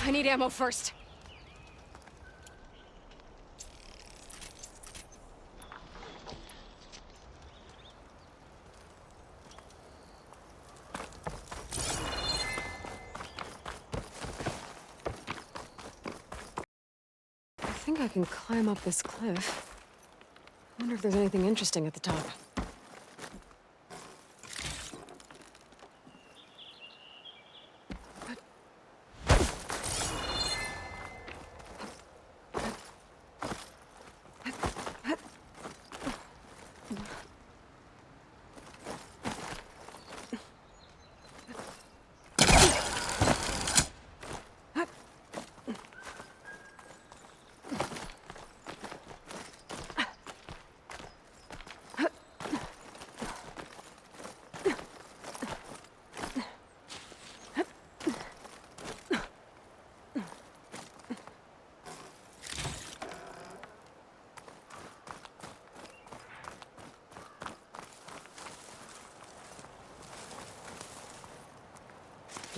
I need ammo first. I think I can climb up this cliff. I wonder if there's anything interesting at the top.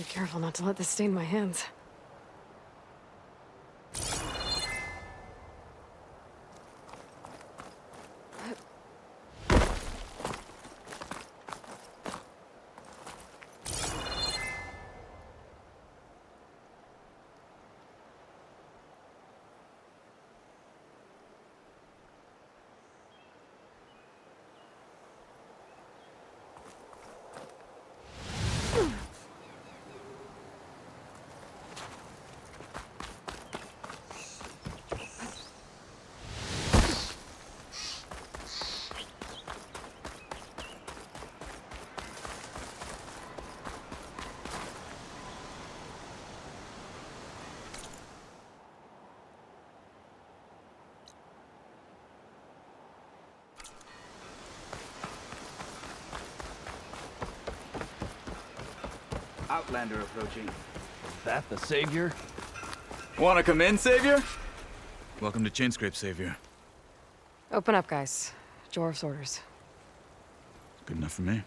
Be careful not to let this stain my hands. Outlander approaching. That the Savior? Wanna come in, Savior? Welcome to Chainscrape, Savior. Open up, guys. Jorv's orders. Good enough for me.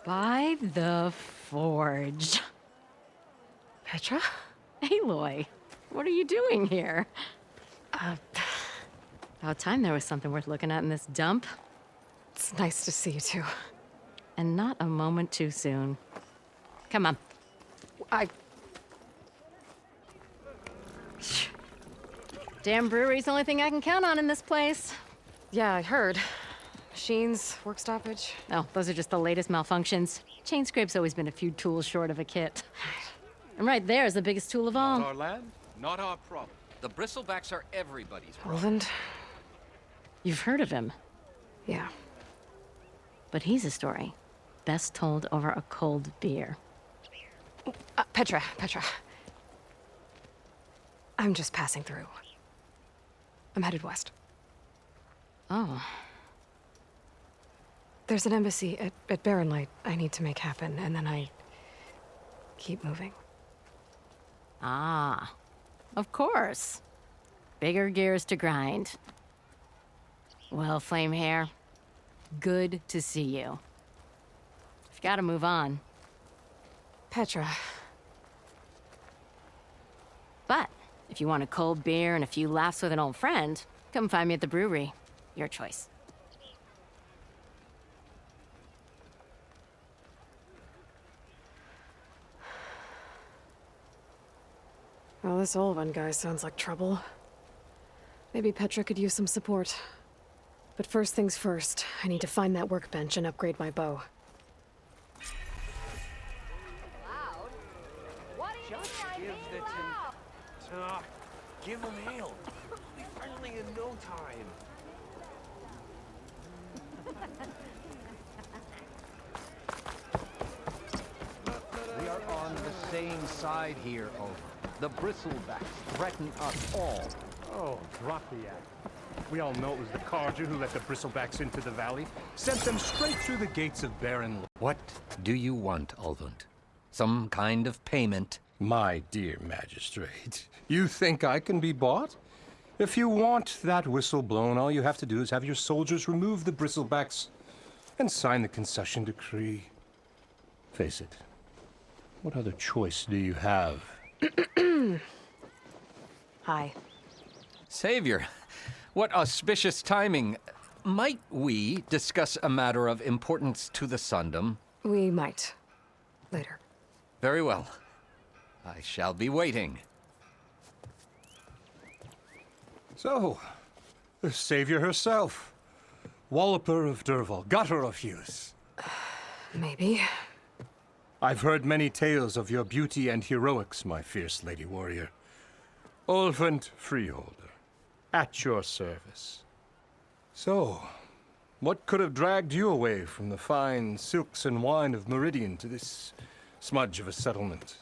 By the Forge. Petra? Aloy, what are you doing here? About time there was something worth looking at in this dump. It's nice to see you too. And not a moment too soon. Come on. Damn brewery's the only thing I can count on in this place. Yeah, I heard. Machines, work stoppage. Oh, those are just the latest malfunctions. Chainscrape's always been a few tools short of a kit. And right there is the biggest tool of all. Not our land, not our problem. The Bristlebacks are everybody's problem. Roland? You've heard of him, Yeah. but he's a story best told over a cold beer. Petra. I'm just passing through. I'm headed west. Oh, There's an embassy at Barren Light I need to make happen, and then I keep moving. ah, of course. Bigger gears to grind. Well, Flamehair, good to see you. I've got to move on. Petra. But if you want a cold beer and a few laughs with an old friend, come find me at the brewery. Your choice. Well, this Olwen guy sounds like trouble. Maybe Petra could use some support. But first things first, I need to find that workbench and upgrade my bow. Give him ale. We'll be friendly in no time. We are on the same side here, over. The Bristlebacks threaten us all. Oh, drop the act. We all know it was the Carja who let the Bristlebacks into the valley. Sent them straight through the gates of Barren. What do you want, Ulvund? Some kind of payment? My dear magistrate, you think I can be bought? If you want that whistle blown, all you have to do is have your soldiers remove the Bristlebacks. and sign the concession decree. Face it, what other choice do you have? Hi. Savior, what auspicious timing. Might we discuss a matter of importance to the Sundom? We might. Later. Very well. I shall be waiting. So, the Savior herself. Walloper of Derval, Gutter of Hughes. Maybe. I've heard many tales of your beauty and heroics, my fierce lady warrior. Ulfund Freeholder, at your service. So, what could have dragged you away from the fine silks and wine of Meridian to this smudge of a settlement?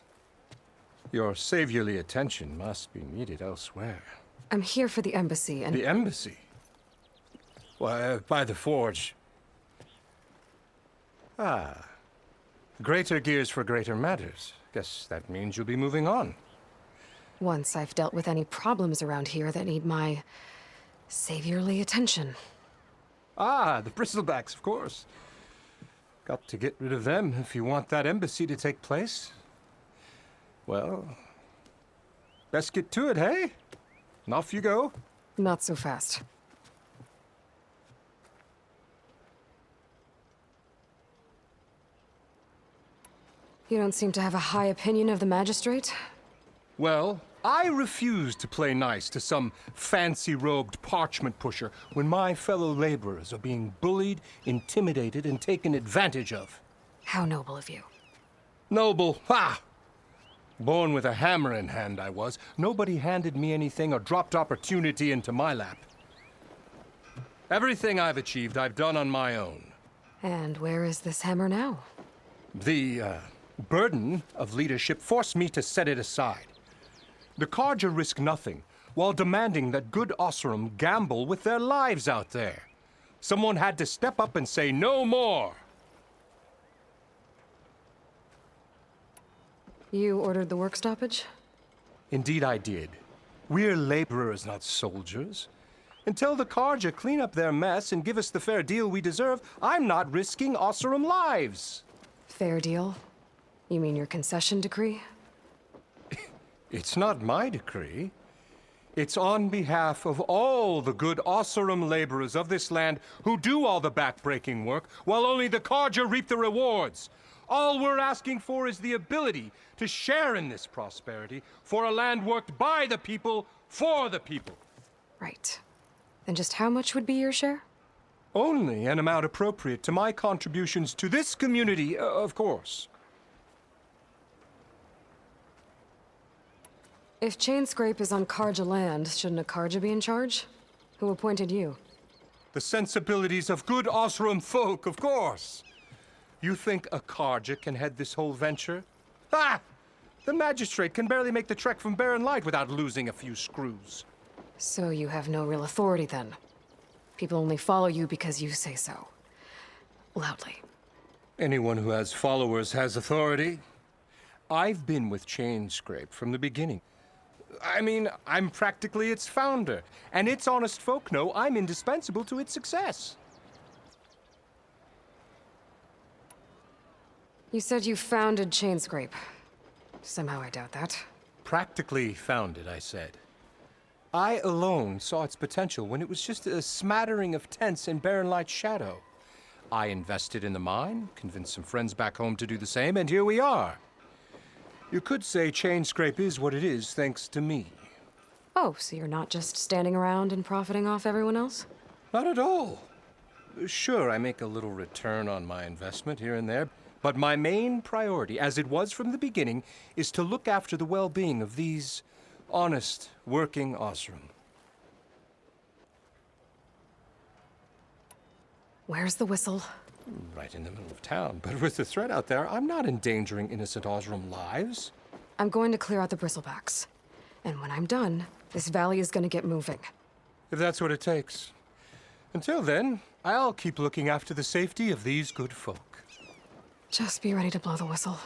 Your saviorly attention must be needed elsewhere. I'm here for the embassy and... The embassy? Why, by the forge. Ah. Greater gears for greater matters. Guess that means you'll be moving on. Once I've dealt with any problems around here that need my saviorly attention. Ah, the bristlebacks, of course. Got to get rid of them if you want that embassy to take place. Well, best get to it, hey? And off you go. Not so fast. You don't seem to have a high opinion of the magistrate? Well, I refuse to play nice to some fancy-robed parchment pusher when my fellow laborers are being bullied, intimidated, and taken advantage of. How noble of you. Noble, ha! Born with a hammer in hand, I was. Nobody handed me anything or dropped opportunity into my lap. Everything I've achieved, I've done on my own. And where is this hammer now? The burden of leadership forced me to set it aside. The Carja risk nothing, while demanding that good Osseram gamble with their lives out there. Someone had to step up and say no more. You ordered the work stoppage? Indeed I did. We're laborers, not soldiers. Until the Carja clean up their mess and give us the fair deal we deserve, I'm not risking Osseram lives. Fair deal? You mean your concession decree? It's not my decree. It's on behalf of all the good Osseram laborers of this land who do all the back-breaking work, while only the Carja reap the rewards. All we're asking for is the ability to share in this prosperity for a land worked by the people, for the people. Right. Then just how much would be your share? Only an amount appropriate to my contributions to this community, of course. If Chainscrape is on Carja land, shouldn't a Carja be in charge? Who appointed you? The sensibilities of good Osseram folk, of course. You think a Carja can head this whole venture? Ah! The magistrate can barely make the trek from Barren Light without losing a few screws. So you have no real authority then? People only follow you because you say so. Loudly. Anyone who has followers has authority. I've been with Chainscrape from the beginning. I mean, I'm practically its founder, and its honest folk know I'm indispensable to its success. You said you founded Chainscrape. Somehow I doubt that. Practically founded, I said. I alone saw its potential when it was just a smattering of tents in Barren Light's shadow. I invested in the mine, convinced some friends back home to do the same, and here we are. You could say Chainscrape is what it is thanks to me. Oh, so you're not just standing around and profiting off everyone else? Not at all. Sure, I make a little return on my investment here and there, but my main priority, as it was from the beginning, is to look after the well-being of these honest, working Osseram. Where's the whistle? Right in the middle of town, but with the threat out there, I'm not endangering innocent Osseram lives. I'm going to clear out the bristlebacks. And when I'm done, this valley is gonna get moving. If that's what it takes. Until then, I'll keep looking after the safety of these good folk. Just be ready to blow the whistle.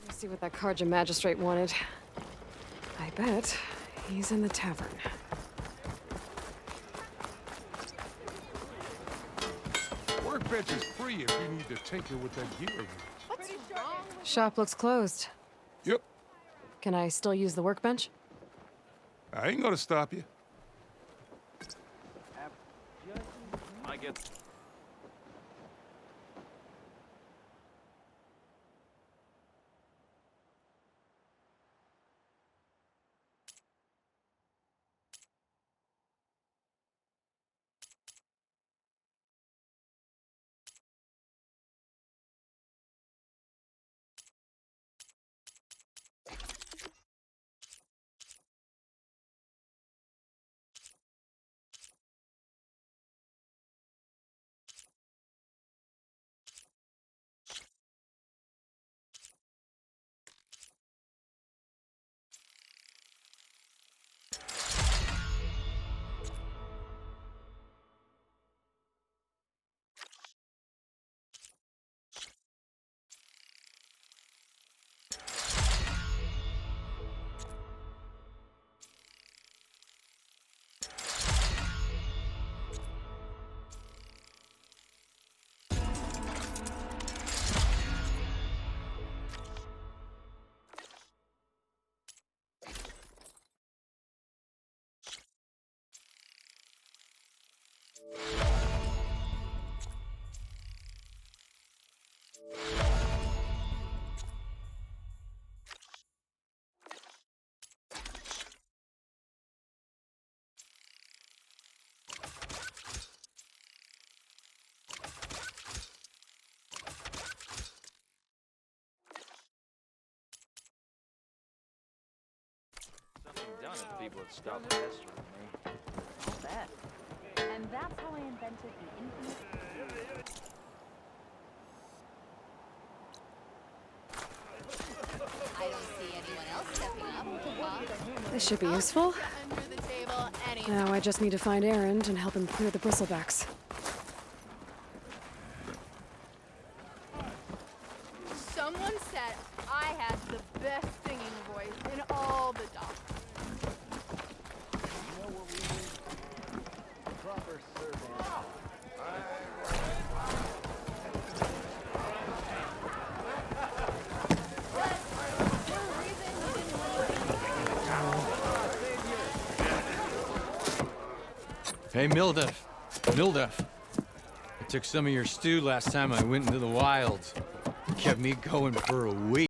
Let's see what that Carja magistrate wanted. I bet he's in the tavern. Workbench is free if you need to tinker with that gear of yours. Shop looks closed. Yep, Can I still use the workbench? I ain't gonna stop you. I get. Done if people would stop pestering me. I'll bet. And that's how I invented the infamous... I don't see anyone else stepping up. Huh? This should be useful. Under the table, any. Now I just need to find Erend and help him clear the bristlebacks. Someone said I had the best singing voice in all the docks. You know what we need? Proper serving. Hey, Mildef. Mildef. I took some of your stew last time I went into the wilds. It kept me going for a week.